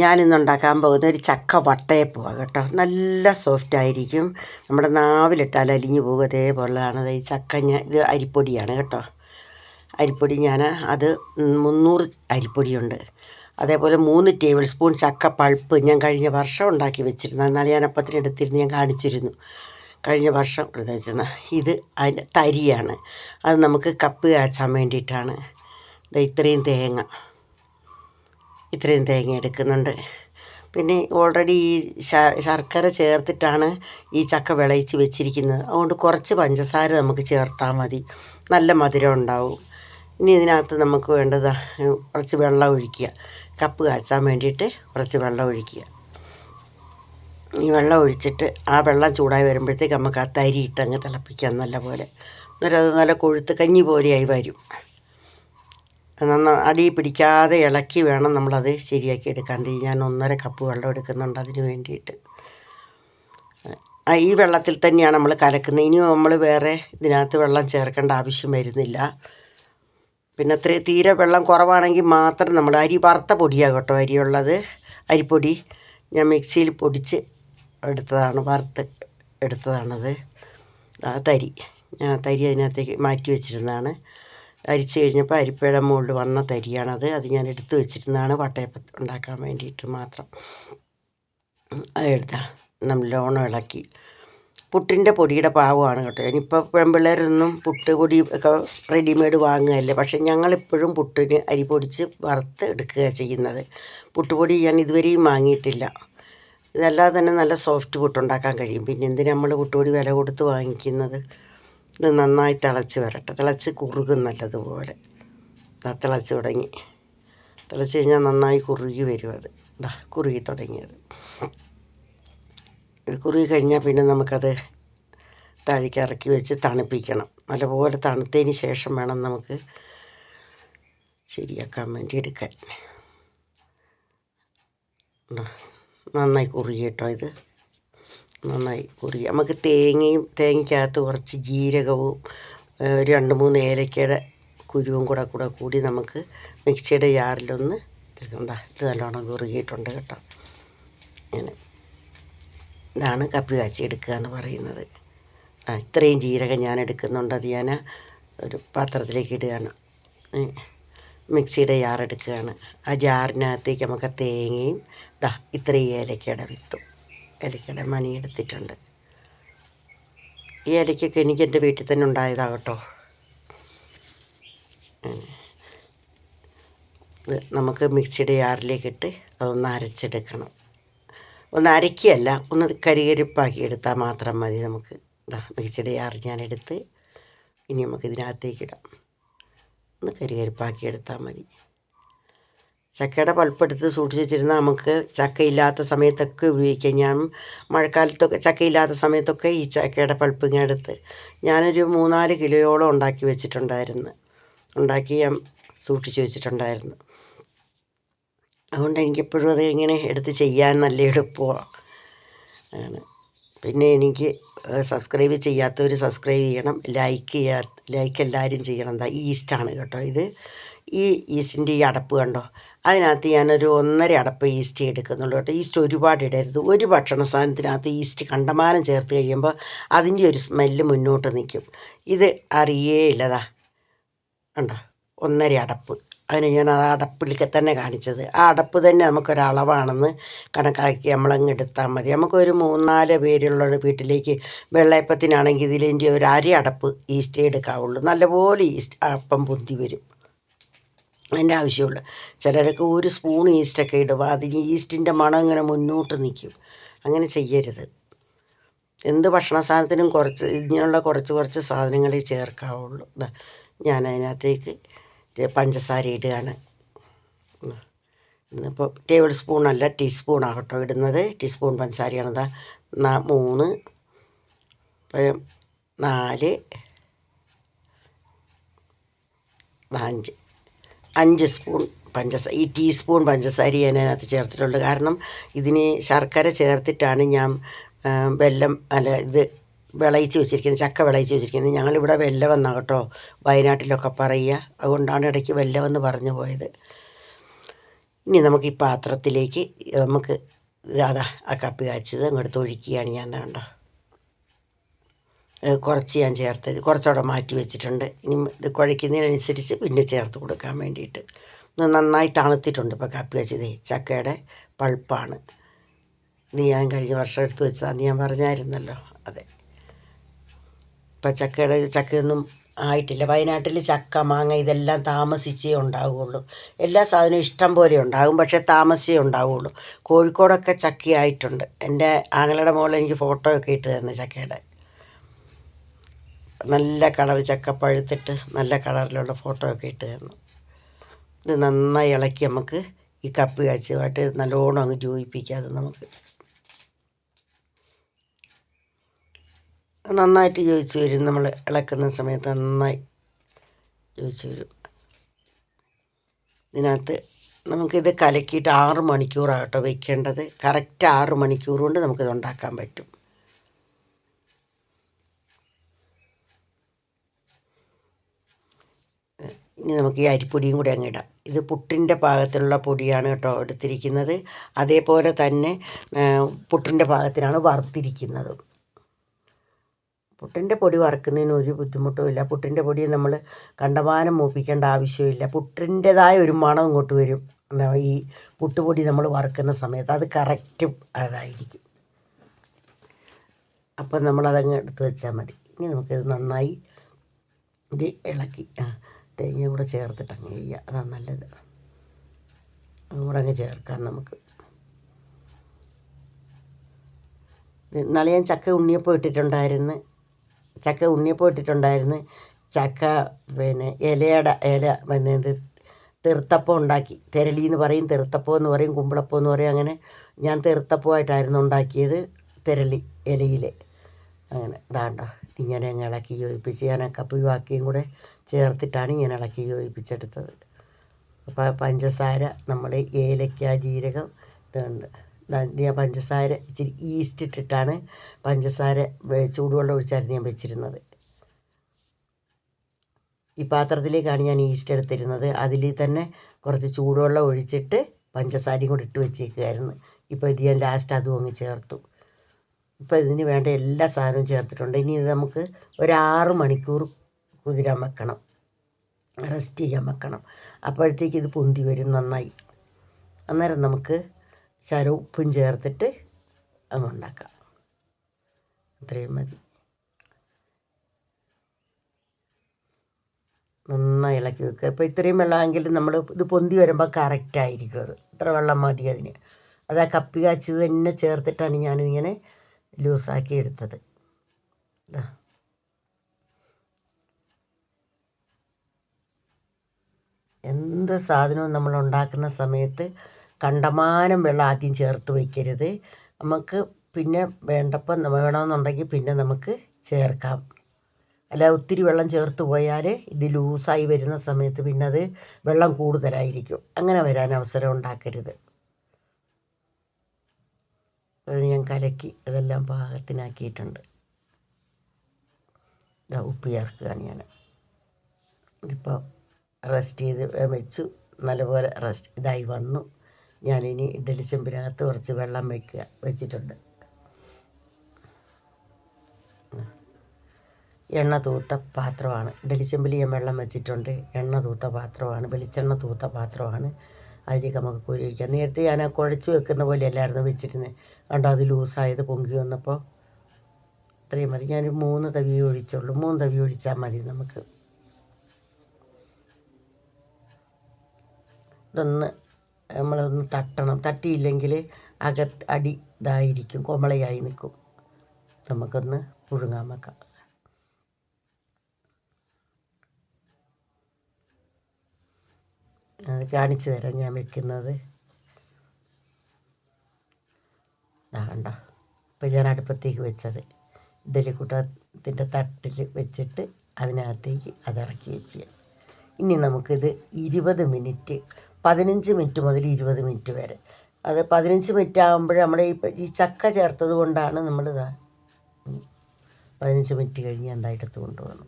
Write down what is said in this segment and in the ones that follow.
ഞാനിന്ന് ഉണ്ടാക്കാൻ പോകുന്ന ഒരു ചക്ക വട്ടയപ്പമാണ് കേട്ടോ. നല്ല സോഫ്റ്റ് ആയിരിക്കും. നമ്മുടെ നാവിലിട്ടാൽ അലിഞ്ഞു പോകും. അതേപോലെയാണ് ഈ ചക്ക. ഇത് അരിപ്പൊടിയാണ് കേട്ടോ. അരിപ്പൊടി അത് 300 അരിപ്പൊടിയുണ്ട്. അതേപോലെ 3 ടേബിൾ സ്പൂൺ ചക്ക പൾപ്പ് ഞാൻ കഴിഞ്ഞ വർഷം ഉണ്ടാക്കി വെച്ചിരുന്നു. എന്നാൽ ഞാൻ അപ്പത്തിന് എടുത്തിരുന്ന് ഞാൻ കാണിച്ചിരുന്നു. കഴിഞ്ഞ വർഷം എടുത്ത് വെച്ചിരുന്ന ഇത് അതിൻ്റെ തരിയാണ്. അത് നമുക്ക് കപ്പ് കാച്ചാൻ വേണ്ടിയിട്ടാണ്. ഇത്രയും തേങ്ങ എടുക്കുന്നുണ്ട്. പിന്നെ ഓൾറെഡി ഈ ശർക്കര ചേർത്തിട്ടാണ് ഈ ചക്ക വിളയിച്ച് വെച്ചിരിക്കുന്നത്. അതുകൊണ്ട് കുറച്ച് പഞ്ചസാര നമുക്ക് ചേർത്താൽ മതി, നല്ല മധുരം ഉണ്ടാവും. ഇനി ഇതിനകത്ത് നമുക്ക് വേണ്ടത് കുറച്ച് വെള്ളം ഒഴിക്കുക. കപ്പ് കാച്ചാൻ വേണ്ടിയിട്ട് കുറച്ച് വെള്ളം ഒഴിക്കുക. ഈ വെള്ളം ഒഴിച്ചിട്ട് ആ വെള്ളം ചൂടായി വരുമ്പോഴത്തേക്ക് നമുക്ക് ആ തരി ഇട്ടങ്ങ് തിളപ്പിക്കാം നല്ലപോലെ. എന്നിട്ട് അത് നല്ല കൊഴുത്ത് കഞ്ഞി പോലെയായി വരും. അടി പിടിക്കാതെ ഇളക്കി വേണം നമ്മളത് ശരിയാക്കി എടുക്കാൻ. ഞാൻ 1.5 കപ്പ് വെള്ളം എടുക്കുന്നുണ്ട് അതിന് വേണ്ടിയിട്ട്. ഈ വെള്ളത്തിൽ തന്നെയാണ് നമ്മൾ കലക്കുന്നത്. ഇനി നമ്മൾ വേറെ ഇതിനകത്ത് വെള്ളം ചേർക്കേണ്ട ആവശ്യം വരുന്നില്ല. പിന്നെ തീരെ വെള്ളം കുറവാണെങ്കിൽ മാത്രം നമ്മൾ വറുത്ത പൊടിയാണ് കേട്ടോ. അരിപ്പൊടി ഞാൻ മിക്സിയിൽ പൊടിച്ച് വറുത്ത് എടുത്തതാണത്. ഞാൻ തരി അതിനകത്തേക്ക് മാറ്റി വെച്ചിരുന്നതാണ്. അരിച്ച് കഴിഞ്ഞപ്പോൾ അരിപ്പയുടെ മുകളിൽ വന്ന തരിയാണത്. അത് ഞാൻ എടുത്ത് വെച്ചിരുന്നതാണ് വട്ടയപ്പം ഉണ്ടാക്കാൻ വേണ്ടിയിട്ട് മാത്രം. അതെടുത്താൽ നല്ലോണം ഇളക്കി. പുട്ടിൻ്റെ പൊടിയുടെ പാകമാണ് കേട്ടോ. ഇനിയിപ്പോൾ പെൺപിള്ളേരൊന്നും പുട്ട് പൊടി ഒക്കെ റെഡിമെയ്ഡ് വാങ്ങുകയല്ലേ. പക്ഷേ ഞങ്ങളിപ്പോഴും പുട്ടിന് അരി പൊടിച്ച് വറുത്ത് എടുക്കുക ചെയ്യുന്നത്. പുട്ടുപൊടി ഞാൻ ഇതുവരെയും വാങ്ങിയിട്ടില്ല. ഇതല്ലാതെ തന്നെ നല്ല സോഫ്റ്റ് പുട്ടുണ്ടാക്കാൻ കഴിയും. പിന്നെ എന്തിനാ നമ്മൾ പുട്ടുപൊടി വില കൊടുത്ത് വാങ്ങിക്കുന്നത്? ഇത് നന്നായി തിളച്ച് വരട്ടെ. തിളച്ച് കുറുകും നല്ലതുപോലെ. തിളച്ച് കഴിഞ്ഞാൽ നന്നായി കുറുകി വരും. അത് കുറുകി തുടങ്ങിയത്. കുറുകി കഴിഞ്ഞാൽ പിന്നെ നമുക്കത് താഴേക്ക് ഇറക്കി വെച്ച് തണുപ്പിക്കണം. നല്ലപോലെ തണുത്തതിന് ശേഷം വേണം നമുക്ക് ശരിയാക്കാൻ വേണ്ടി എടുക്കാൻ. നന്നായി കുറുകി കേട്ടോ. ഇത് നന്നായി കുറുകി. നമുക്ക് തേങ്ങയ്ക്കകത്ത് കുറച്ച് ജീരകവും 2-3 ഏലക്കയുടെ കുരുവും കൂടി നമുക്ക് മിക്സിയുടെ ജാറിലൊന്ന് എടുക്കണ്ട. ഇത് നല്ലോണം കുറുകിയിട്ടുണ്ട് കേട്ടോ. ഇങ്ങനെ ഇതാണ് കപ്പി കാച്ചി എടുക്കുക എന്ന് പറയുന്നത്. ഇത്രയും ജീരകം ഞാൻ എടുക്കുന്നുണ്ട്. അത് ഞാൻ ഒരു പാത്രത്തിലേക്ക് ഇടുകയാണ്. മിക്സിയുടെ ജാർ എടുക്കുകയാണ്. ആ ജാറിനകത്തേക്ക് നമുക്ക് തേങ്ങയും ഇത്രയും ഏലക്കയുടെ മണി എടുത്തിട്ടുണ്ട്. ഈ ഏലക്കൊക്കെ എനിക്ക് എൻ്റെ വീട്ടിൽ തന്നെ ഉണ്ടായതാണ് കേട്ടോ. ഇത് നമുക്ക് മിക്സിയുടെ ജാറിലേക്ക് ഇട്ട് അതൊന്ന് അരച്ചെടുക്കണം. ഒന്ന് അരക്കുകയല്ല, ഒന്ന് കരികരിപ്പാക്കി എടുത്താൽ മാത്രം മതി. നമുക്ക് മിക്സിയുടെ ജാർ ഞാനെടുത്ത് ഇനി നമുക്ക് ഇതിനകത്തേക്ക് ഇടാം. ഒന്ന് കരികരിപ്പാക്കി എടുത്താൽ മതി. ചക്കയുടെ പൾപ്പെടുത്ത് സൂക്ഷിച്ച് വെച്ചിരുന്നാൽ നമുക്ക് ചക്കയില്ലാത്ത സമയത്തൊക്കെ ഉപയോഗിക്കാം. ഞാൻ മഴക്കാലത്തൊക്കെ ചക്കയില്ലാത്ത സമയത്തൊക്കെ ഈ ചക്കയുടെ പൾപ്പ് ഇങ്ങനെ എടുത്ത് ഞാനൊരു 3-4 കിലോയോളം ഉണ്ടാക്കി ഞാൻ സൂക്ഷിച്ച് വെച്ചിട്ടുണ്ടായിരുന്നു. അതുകൊണ്ട് എനിക്കെപ്പോഴും അത് ഇങ്ങനെ എടുത്ത് ചെയ്യാൻ നല്ല എളുപ്പമാണ്. പിന്നെ എനിക്ക് സബ്സ്ക്രൈബ് ചെയ്യാത്തവർ സബ്സ്ക്രൈബ് ചെയ്യണം. ലൈക്ക് എല്ലാവരും ചെയ്യണം. ഈസ്റ്റാണ് കേട്ടോ ഇത്. ഈ ഈസ്റ്റിൻ്റെ ഈ അടപ്പ് കണ്ടോ, അതിനകത്ത് ഞാനൊരു 1.5 അടപ്പ് ഈസ്റ്റ് എടുക്കുന്നുള്ളൂ കേട്ടോ. ഈസ്റ്റ് ഒരുപാട് ഇടരുത്. ഒരു ഭക്ഷണ സാധനത്തിനകത്ത് ഈസ്റ്റ് കണ്ടമാനം ചേർത്ത് കഴിയുമ്പോൾ അതിൻ്റെ ഒരു സ്മെല്ല് മുന്നോട്ട് നിൽക്കും. ഇത് അറിയേയില്ലതാ കണ്ടോ, 1.5 അടപ്പ്. അതിന് ഞാൻ ആ അടപ്പിലേക്ക് തന്നെ കാണിച്ചത്. ആ അടപ്പ് തന്നെ നമുക്കൊരളവാണെന്ന് കണക്കാക്കി നമ്മളങ്ങ് എടുത്താൽ മതി. നമുക്കൊരു 3-4 പേരുള്ള വീട്ടിലേക്ക് വെള്ളയപ്പത്തിനാണെങ്കിൽ ഇതിൻ്റെ ഒരു 1/2 അടപ്പ് ഈസ്റ്റേ എടുക്കാവുള്ളൂ. നല്ലപോലെ അപ്പം പൊന്തി വരും. അതിൻ്റെ ആവശ്യമുള്ളൂ. ചിലരൊക്കെ 1 സ്പൂൺ ഈസ്റ്റൊക്കെ ഇടും. അതിന് ഈസ്റ്റിൻ്റെ മണം ഇങ്ങനെ മുന്നോട്ട് നിൽക്കും. അങ്ങനെ ചെയ്യരുത്. എന്ത് ഭക്ഷണ സാധനത്തിനും ഇങ്ങനെയുള്ള കുറച്ച് സാധനങ്ങളെ ചേർക്കാവുള്ളൂ. ഞാൻ അതിനകത്തേക്ക് പഞ്ചസാര ഇടുകയാണ്. ഇന്നിപ്പോൾ ടേബിൾ സ്പൂണല്ല, ടീസ്പൂണാകട്ടോ ഇടുന്നത്. ടീസ്പൂൺ പഞ്ചസാരയാണ്. 3, 4, 5 സ്പൂൺ പഞ്ചസാര. ഈ ടീസ്പൂൺ പഞ്ചസാര ഞാൻ അതിനകത്ത് ചേർത്തിട്ടുള്ളൂ. കാരണം ഇതിന് ശർക്കര ചേർത്തിട്ടാണ് ഞാൻ വിളയിച്ച് വെച്ചിരിക്കുന്നത്. ചക്ക വിളയിച്ച് വെച്ചിരിക്കുന്നത്. ഞങ്ങളിവിടെ വെല്ലമെന്നാണ് കേട്ടോ വയനാട്ടിലൊക്കെ പറയുക. അതുകൊണ്ടാണ് ഇടയ്ക്ക് വെല്ലമെന്ന് പറഞ്ഞു പോയത്. ഇനി നമുക്ക് ഈ പാത്രത്തിലേക്ക് നമുക്ക് അതാ ആ കപ്പി കാച്ചത് അങ്ങോട്ട് ഒഴിക്കുകയാണ് ഞാൻ. കണ്ടോ, കുറച്ച് ഞാൻ ചേർത്ത് കുറച്ചവിടെ മാറ്റി വെച്ചിട്ടുണ്ട്. ഇനി ഇത് കുഴയ്ക്കുന്നതിനനുസരിച്ച് പിന്നെ ചേർത്ത് കൊടുക്കാൻ വേണ്ടിയിട്ട്. ഇത് നന്നായി തണുത്തിട്ടുണ്ട്. ഇപ്പോൾ കപ്പി വെച്ചത് ചക്കയുടെ പൾപ്പാണ്. ഇത് ഞാൻ കഴിഞ്ഞ വർഷം എടുത്ത് വെച്ചതാന്ന് ഞാൻ പറഞ്ഞായിരുന്നല്ലോ. അതെ, ഇപ്പം ചക്കയൊന്നും ആയിട്ടില്ല. വയനാട്ടിൽ ചക്ക, മാങ്ങ ഇതെല്ലാം താമസിച്ചേ ഉണ്ടാവുകയുള്ളൂ. എല്ലാ സാധനവും ഇഷ്ടം പോലെ ഉണ്ടാകും, പക്ഷേ താമസിച്ചേ ഉണ്ടാവുകയുള്ളൂ. കോഴിക്കോടൊക്കെ ചക്കയായിട്ടുണ്ട്. എൻ്റെ ആങ്ങളുടെ മോൾ എനിക്ക് ഫോട്ടോ ഒക്കെ ഇട്ട് തരുന്നു ചക്കയുടെ. നല്ല കളർ ചക്ക പഴുത്തിട്ട് നല്ല കളറിലുള്ള ഫോട്ടോ ഒക്കെ ഇട്ട് തരുന്നു. ഇത് നന്നായി ഇളക്കി നമുക്ക് ഈ കപ്പ് കാച്ചുമായിട്ട് നല്ലോണം അങ്ങ് യോജിപ്പിക്കാതെ നമുക്ക് നന്നായിട്ട് യോജിച്ച് വരും. നമ്മൾ ഇളക്കുന്ന സമയത്ത് നന്നായി യോജിച്ച് വരും. ഇതിനകത്ത് നമുക്കിത് കലക്കിയിട്ട് 6 മണിക്കൂറാകട്ടോ വെക്കേണ്ടത്. കറക്റ്റ് 6 മണിക്കൂർ കൊണ്ട് നമുക്കിത് ഉണ്ടാക്കാൻ പറ്റും. ഇനി നമുക്ക് ഈ അരിപ്പൊടിയും കൂടി അങ്ങ് ഇടാം. ഇത് പുട്ടിൻ്റെ പാകത്തിലുള്ള പൊടിയാണ് കേട്ടോ എടുത്തിരിക്കുന്നത്. അതേപോലെ തന്നെ പുട്ടിൻ്റെ പാകത്തിനാണ് വറുത്തിരിക്കുന്നത്. പുട്ടിൻ്റെ പൊടി വറുക്കുന്നതിന് ഒരു ബുദ്ധിമുട്ടുമില്ല. പുട്ടിൻ്റെ പൊടി നമ്മൾ കണ്ടമാനം മൂപ്പിക്കേണ്ട ആവശ്യമില്ല. പുട്ടിൻ്റെതായ ഒരു മണം ഇങ്ങോട്ട് വരും. എന്താ ഈ പുട്ടുപൊടി നമ്മൾ വറുക്കുന്ന സമയത്ത് അത് കറക്റ്റ് അതായിരിക്കും. അപ്പം നമ്മളതങ്ങ് എടുത്ത് വെച്ചാൽ മതി. ഇനി നമുക്കിത് നന്നായി ഇത് ഇളക്കി തേങ്ങ കൂടെ ചേർത്തിട്ട് അങ്ങ് ചെയ്യുക. അതാണ് നല്ലത്. അതും കൂടെ അങ്ങ് ചേർക്കാം നമുക്ക്. ഇന്നാളെ ഞാൻ ചക്ക ഉണ്ണിയപ്പം ഇട്ടിട്ടുണ്ടായിരുന്നു. ചക്ക പിന്നെ പിന്നെ ഇത് തെറുത്തപ്പം ഉണ്ടാക്കി. തെരളി എന്ന് പറയും, തെറുത്തപ്പം എന്ന് പറയും, കുമ്പിളപ്പം എന്ന് പറയും. അങ്ങനെ ഞാൻ തെറുത്തപ്പമായിട്ടായിരുന്നു ഉണ്ടാക്കിയത്, തെരളി ഇലയിൽ. അങ്ങനെ ഇതാണ്ട ഇങ്ങനെ അങ്ങ് ഇളക്കി യോജിപ്പിച്ച് ഞാൻ ആ കപ്പ് ബാക്കിയും കൂടെ ചേർത്തിട്ടാണ് ഇങ്ങനെ ഇളക്കി യോജിപ്പിച്ചെടുത്തത്. അപ്പോൾ പഞ്ചസാര നമ്മൾ ഏലക്ക, ജീരകം ഇതുണ്ട്. ഞാൻ പഞ്ചസാര ഇച്ചിരി ഈസ്റ്റ് ഇട്ടിട്ടാണ് പഞ്ചസാര ചൂടുവെള്ളം ഒഴിച്ചായിരുന്നു ഞാൻ വെച്ചിരുന്നത്. ഈ പാത്രത്തിലേക്കാണ് ഞാൻ ഈസ്റ്റ് എടുത്തിരുന്നത്. അതിൽ തന്നെ കുറച്ച് ചൂടുവെള്ളം ഒഴിച്ചിട്ട് പഞ്ചസാരയും കൂടി ഇട്ട് വെച്ചേക്കുമായിരുന്നു. ഇപ്പോൾ ഇത് ഞാൻ ലാസ്റ്റ് അതും അങ്ങ് ചേർത്തു. ഇപ്പോൾ ഇതിന് വേണ്ട എല്ലാ സാധനവും ചേർത്തിട്ടുണ്ട്. ഇനി ഇത് നമുക്ക് ഒരു 6 മണിക്കൂർ കുതിരാൻ വെക്കണം, റെസ്റ്റ് ചെയ്യാൻ വെക്കണം. അപ്പോഴത്തേക്ക് ഇത് പൊന്തി വരും നന്നായി. അന്നേരം നമുക്ക് ഉപ്പും ചേർത്തിട്ട് അങ്ങ് ഉണ്ടാക്കാം. അത്രയും മതി. നന്നായി ഇളക്കി വെക്കുക. ഇപ്പോൾ ഇത്രയും വെള്ളമെങ്കിലും നമ്മൾ ഇത് പൊന്തി വരുമ്പോൾ കറക്റ്റായിരിക്കും. അത് ഇത്ര വെള്ളം മതി അതിന്. അത് ആ കപ്പി കാച്ചത് തന്നെ ചേർത്തിട്ടാണ് ഞാനിങ്ങനെ ലൂസാക്കി എടുത്തത്. എന്ത് സാധനവും നമ്മൾ ഉണ്ടാക്കുന്ന സമയത്ത് കണ്ടമാനം വെള്ളം ആദ്യം ചേർത്ത് വയ്ക്കരുത്. നമുക്ക് പിന്നെ വേണമെന്നുണ്ടെങ്കിൽ പിന്നെ നമുക്ക് ചേർക്കാം. അല്ല ഒത്തിരി വെള്ളം ചേർത്ത് പോയാൽ ഇത് ലൂസായി വരുന്ന സമയത്ത് പിന്നെ അത് വെള്ളം കൂടുതലായിരിക്കും. അങ്ങനെ വരാൻ അവസരം ഉണ്ടാക്കരുത്. അത് ഞാൻ കലക്കി അതെല്ലാം പാകത്തിനാക്കിയിട്ടുണ്ട്. ഉപ്പ് ചേർക്കുകയാണ് ഞാൻ. ഇതിപ്പോൾ റെസ്റ്റ് ചെയ്ത് വെച്ചു. നല്ലപോലെ ഇതായി വന്നു. ഞാനിനി ഇഡ്ഡലി ചെമ്പിനകത്ത് കുറച്ച് വെള്ളം വെച്ചിട്ടുണ്ട്. എണ്ണ തൂത്ത പാത്രമാണ്. ഇഡ്ഡലി ചെമ്പിൽ ഞാൻ വെള്ളം വെച്ചിട്ടുണ്ട്. എണ്ണ തൂത്ത പാത്രമാണ്, വെളിച്ചെണ്ണ തൂത്ത പാത്രമാണ്. അതിലേക്ക് നമുക്ക് കോരി ഒഴിക്കാം. നേരത്തെ ഞാൻ കുഴച്ച് വെക്കുന്ന പോലെ അല്ലായിരുന്നു വെച്ചിരുന്നത്. കണ്ടോ, അത് ലൂസായത് പൊങ്കി വന്നപ്പോൾ അത്രയും മതി. ഞാനൊരു 3 തവി ഒഴിച്ചുള്ളൂ. 3 തവി ഒഴിച്ചാൽ മതി നമുക്ക്. ഇതൊന്ന് നമ്മളൊന്ന് തട്ടണം. തട്ടിയില്ലെങ്കിൽ അടി ഇതായിരിക്കും, കോമളയായി നിൽക്കും. നമുക്കൊന്ന് പുഴുങ്ങാൻ വെക്കാം. അത് കാണിച്ചു തരാം ഞാൻ വെക്കുന്നത്. കണ്ടോ, ഇപ്പം ഞാൻ അടുപ്പത്തേക്ക് വെച്ചത് ഇഡ്ഡലിക്കൂട്ടത്തിൻ്റെ തട്ടിൽ വെച്ചിട്ട് അതിനകത്തേക്ക് അതിറക്കി വെച്ച്. ഇനി നമുക്കിത് 20 മിനിറ്റ്, 15 മിനിറ്റ് മുതൽ 20 മിനിറ്റ് വരെ. അത് 15 മിനിറ്റ് ആകുമ്പോൾ നമ്മുടെ ഈ ചക്ക ചേർത്തത് കൊണ്ടാണ് നമ്മളിതാ 15 മിനിറ്റ് കഴിഞ്ഞ് എന്താ എടുത്ത് കൊണ്ടുവന്നു.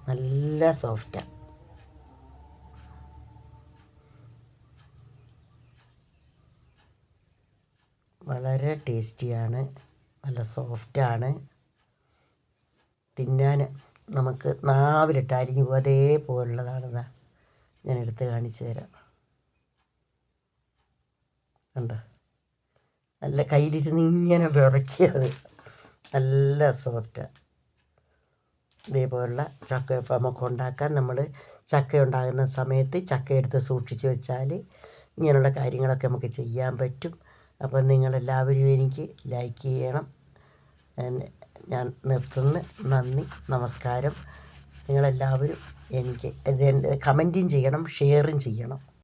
നല്ല സോഫ്റ്റാണ്. വളരെ ടേസ്റ്റിയാണ്, നല്ല സോഫ്റ്റാണ്. തിന്നാൻ നമുക്ക് നാവിലിട്ട് അരിഞ്ഞു പോകും, അതേപോലുള്ളതാണിതാ. ഞാൻ എടുത്ത് കാണിച്ചു തരാം. കണ്ടോ, നല്ല കയ്യിലിരുന്ന് ഇങ്ങനെ വിറയ്ക്കിയത്, നല്ല സോഫ്റ്റാണ്. ഇതേപോലുള്ള ചക്കയപ്പം നമുക്ക് ഉണ്ടാക്കാൻ, നമ്മൾ ചക്ക ഉണ്ടാകുന്ന സമയത്ത് ചക്ക എടുത്ത് സൂക്ഷിച്ച് വെച്ചാൽ ഇങ്ങനെയുള്ള കാര്യങ്ങളൊക്കെ നമുക്ക് ചെയ്യാൻ പറ്റും. അപ്പം നിങ്ങളെല്ലാവരും എനിക്ക് ലൈക്ക് ചെയ്യണം. ഞാൻ നിർത്തുന്നു. നന്ദി, നമസ്കാരം. നിങ്ങളെല്ലാവരും എനിക്ക് കമൻറ്റും ചെയ്യണം, ഷെയറും ചെയ്യണം.